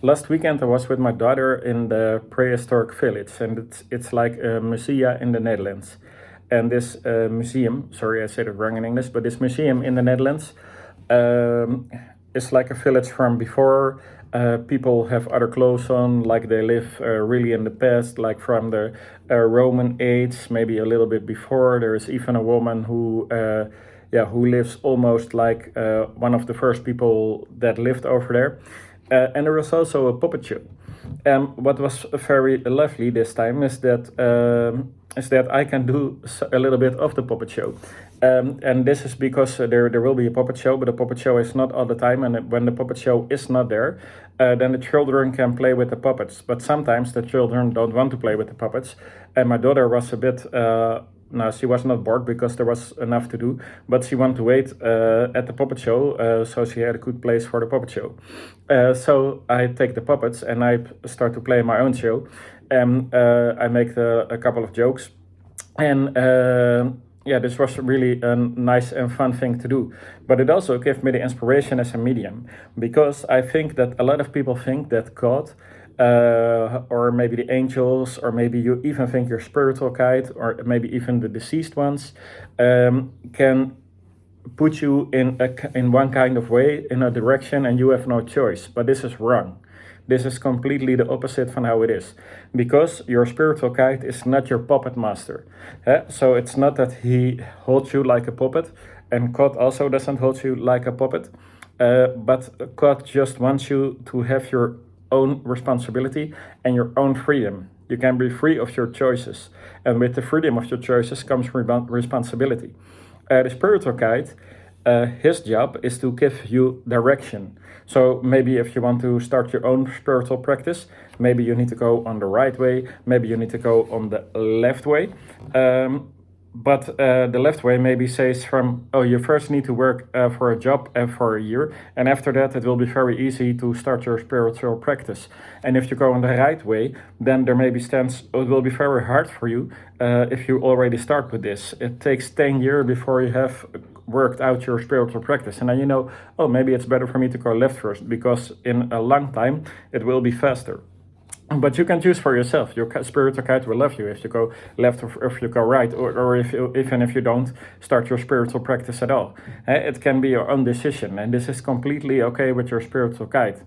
Last weekend I was with my daughter in the Prehistoric village, and it's like a museum in the Netherlands. And this museum, sorry I said it wrong in English, but this museum in the Netherlands is like a village from before. People have other clothes on, like they live really in the past, like from the Roman age, maybe a little bit before. There is even a woman who lives almost like one of the first people that lived over there. And there was also a puppet show. What was very lovely this time is that I can do a little bit of the puppet show. And this is because there will be a puppet show, but the puppet show is not all the time. And when the puppet show is not there, then the children can play with the puppets. But sometimes the children don't want to play with the puppets. And my daughter was a bit... no, she was not bored because there was enough to do, but she wanted to wait at the puppet show, so she had a good place for the puppet show. So I take the puppets and I start to play my own show, and I make a couple of jokes, and this was really a nice and fun thing to do. But it also gave me the inspiration as a medium, because I think that a lot of people think that God, or maybe the angels, or maybe you even think your spiritual guide, or maybe even the deceased ones, can put you in one kind of way, in a direction, and you have no choice. But this is wrong. This is completely the opposite from how it is, because your spiritual guide is not your puppet master. So it's not that he holds you like a puppet, and God also doesn't hold you like a puppet, but God just wants you to have your own responsibility and your own freedom. You can be free of your choices, and with the freedom of your choices comes responsibility. The spiritual guide, his job is to give you direction. So maybe if you want to start your own spiritual practice, maybe you need to go on the right way, maybe you need to go on the left way. But the left way maybe says you first need to work for a job for a year, and after that it will be very easy to start your spiritual practice. And if you go on the right way, then there maybe stands, it will be very hard for you if you already start with this. It takes 10 years before you have worked out your spiritual practice. And then maybe it's better for me to go left first, because in a long time it will be faster. But you can choose for yourself. Your spiritual guide will love you if you go left or if you go right, or even if you don't start your spiritual practice at all. It can be your own decision, and this is completely okay with your spiritual guide.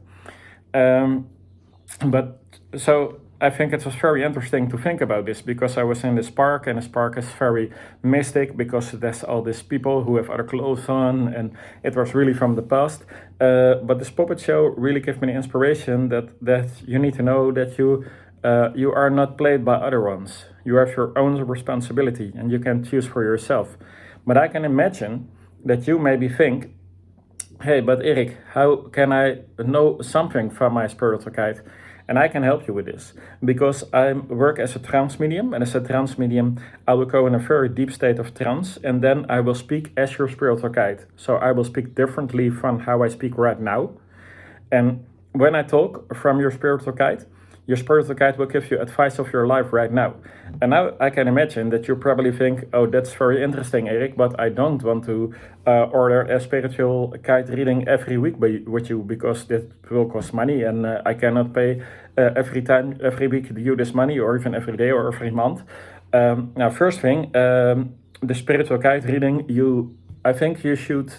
But so I think it was very interesting to think about this, because I was in this park, and this park is very mystic because there's all these people who have other clothes on, and it was really from the past. But this puppet show really gave me the inspiration that you need to know that you are not played by other ones. You have your own responsibility, and you can choose for yourself. But I can imagine that you maybe think, hey, but Erik, how can I know something from my spiritual guide? And I can help you with this, because I work as a trance medium, and as a trance medium, I will go in a very deep state of trance, and then I will speak as your spiritual guide. So I will speak differently from how I speak right now. And when I talk from your spiritual guide will give you advice of your life right now. And now I can imagine that you probably think, oh, that's very interesting, Erik, but I don't want to order a spiritual guide reading every week with you, because that will cost money, and I cannot pay every week you this money, or even every day or every month. Now, first thing, the spiritual guide reading, I think you should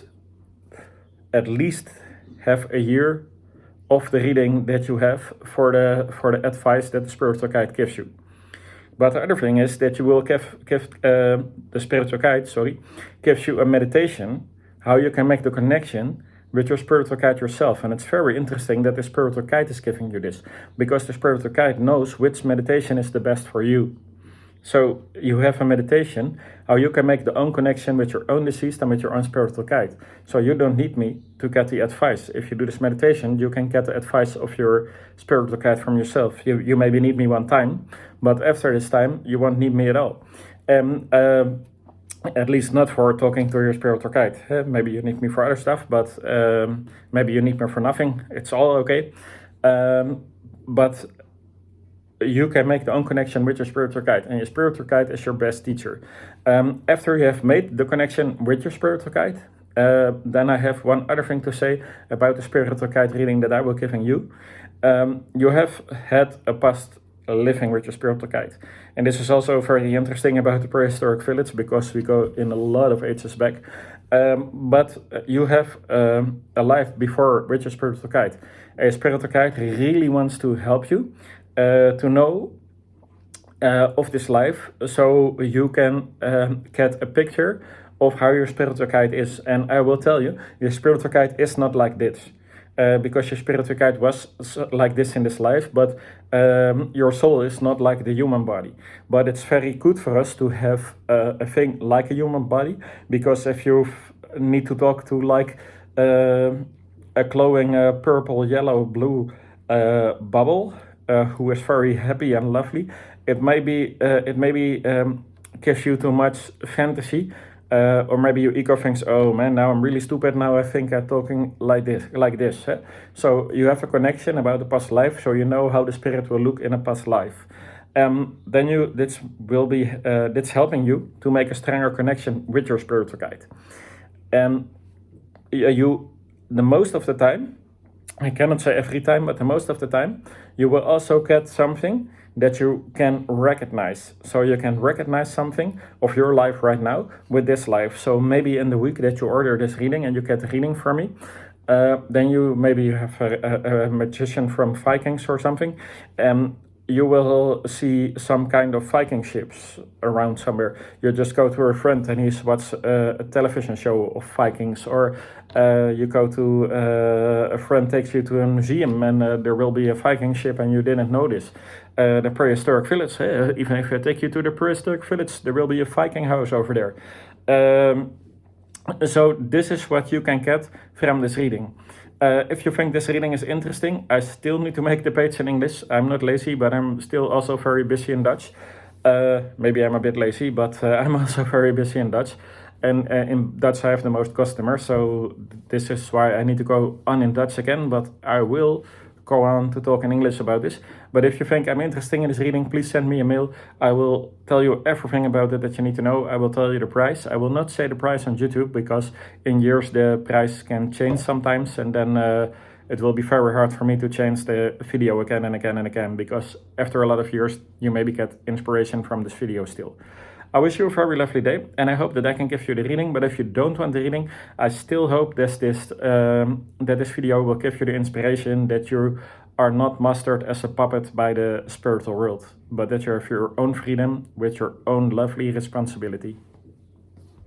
at least have a year of the reading that you have for the advice that the spiritual guide gives you. But the other thing is that you will give the spiritual guide, gives you a meditation, how you can make the connection with your spiritual guide yourself. And it's very interesting that the spiritual guide is giving you this, because the spiritual guide knows which meditation is the best for you. So you have a meditation, how you can make the own connection with your own deceased and with your own spiritual guide. So you don't need me to get the advice. If you do this meditation, you can get the advice of your spiritual guide from yourself. You maybe need me one time, but after this time, you won't need me at all. At least not for talking to your spiritual guide. Maybe you need me for other stuff, but maybe you need me for nothing. It's all okay. But you can make the own connection with your spiritual guide, and your spiritual guide is your best teacher. After you have made the connection with your spiritual guide, Then I have one other thing to say about the spiritual guide reading that I will giving you. You have had a past living with your spiritual guide. And this is also very interesting about the prehistoric village because we go in a lot of ages back. But you have a life before with your spiritual guide. A spiritual guide really wants to help you to know of this life, so you can get a picture of how your spiritual guide is. And I will tell you, your spiritual guide is not like this. Because your spiritual guide was like this in this life, but your soul is not like the human body. But it's very good for us to have a thing like a human body, because if you need to talk to like a glowing purple, yellow, blue bubble who is very happy and lovely, it may be gives you too much fantasy. Or maybe your ego thinks, oh man, now I'm really stupid, now I think I'm talking like this. So you have a connection about the past life, so you know how the spirit will look in a past life. Then that's helping you to make a stronger connection with your spiritual guide. And the most of the time, I cannot say every time, but the most of the time, you will also get something that you can recognize. So you can recognize something of your life right now with this life. So maybe in the week that you order this reading and you get the reading from me, then you have a magician from Vikings or something, and you will see some kind of Viking ships around somewhere. You just go to a friend and he's watched a television show of Vikings, or you go to a friend takes you to a museum and there will be a Viking ship and you didn't notice. The prehistoric village, even if I take you to the prehistoric village, there will be a Viking house over there. So this is what you can get from this reading. If you think this reading is interesting, I still need to make the page in English. I'm not lazy, but I'm still also very busy in Dutch. Maybe I'm a bit lazy, but I'm also very busy in Dutch. And in Dutch I have the most customers, so this is why I need to go on in Dutch again, but I will go on to talk in English about this. But if you think I'm interested in this reading, please send me a mail. I will tell you everything about it that you need to know. I will tell you the price. I will not say the price on YouTube, because in years the price can change sometimes, and then it will be very hard for me to change the video again and again and again, because after a lot of years you maybe get inspiration from this video still. I wish you a very lovely day, and I hope that I can give you the reading. But if you don't want the reading, I still hope that this video will give you the inspiration that you are not mastered as a puppet by the spiritual world, but that you have your own freedom with your own lovely responsibility.